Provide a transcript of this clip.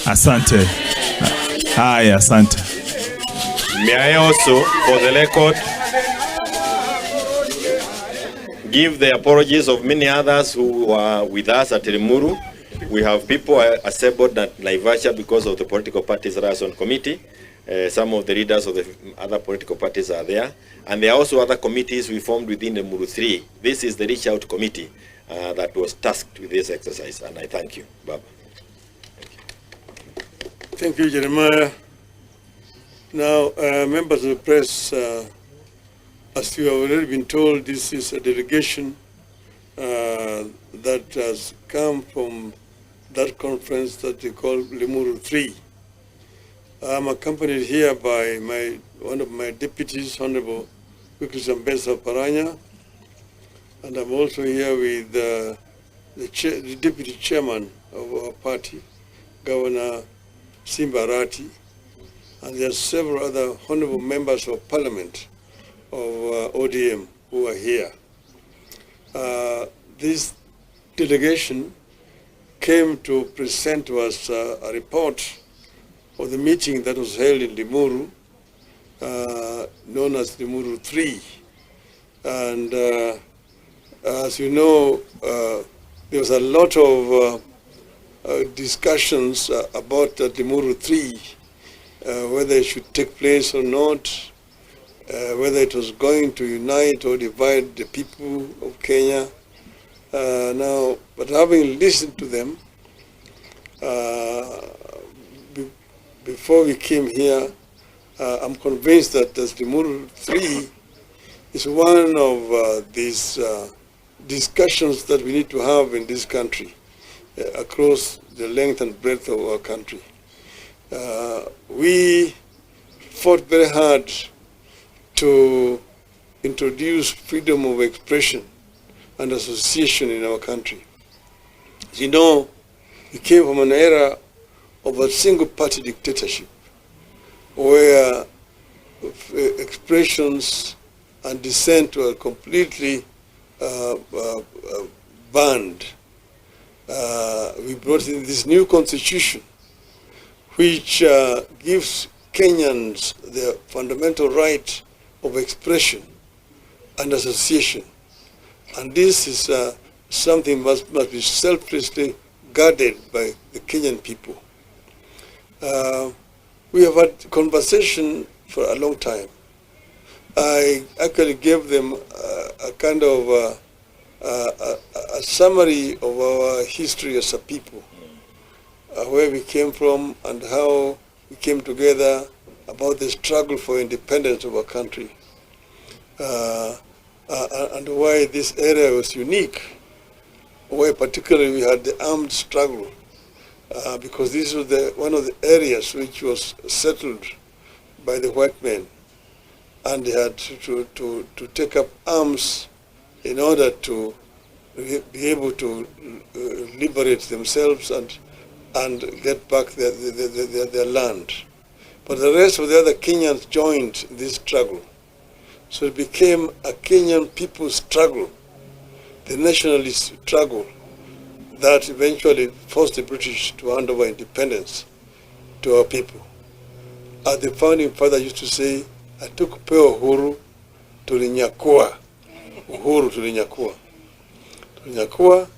Asante. Haya, asante. May I also, for the record, give the apologies of many others who were with us at Limuru. We have people assembled at Naivasha because of the political parties liaison committee. Some of the leaders of the other political parties are there. And there are also other committees we formed within the Limuru 3. This is the reach out committee that was tasked with this exercise. And I thank you, Baba. Thank you, Jeremiah. Now, members of the press, as you have already been told, this is a delegation that has come from that conference that they call Limuru 3. I'm accompanied here by one of my deputies, Honorable Wikis Ambesa Paranya, and I'm also here with the deputy chairman of our party, Governor Simba Arati, and there are several other honorable members of parliament of ODM who are here. This delegation came to present to us a report of the meeting that was held in Limuru, known as Limuru 3. And as you know, there was a lot of discussions about Limuru 3, whether it should take place or not, whether it was going to unite or divide the people of Kenya. But having listened to them, before we came here, I'm convinced that the Limuru 3 is one of these discussions that we need to have in this country, across the length and breadth of our country. We fought very hard to introduce freedom of expression and association in our country. As you know, we came from an era of a single-party dictatorship where expressions and dissent were completely banned. We brought in this new constitution which gives Kenyans the fundamental right of expression and association. And this is something must be selflessly guarded by the Kenyan people. We have had conversation for a long time. I actually gave them a kind of a summary of our history as a people, where we came from and how we came together, about the struggle for independence of our country, and why this area was unique, where particularly we had the armed struggle, because this was one of the areas which was settled by the white men, and they had to take up arms in order to be able to liberate themselves and get back their land. But the rest of the other Kenyans joined this struggle. So it became a Kenyan people's struggle, the nationalist struggle, that eventually forced the British to hand over independence to our people. As the founding father used to say, "Hatukupewa uhuru, tulinyakua." Uhuru tulinyakua. Tulinyakua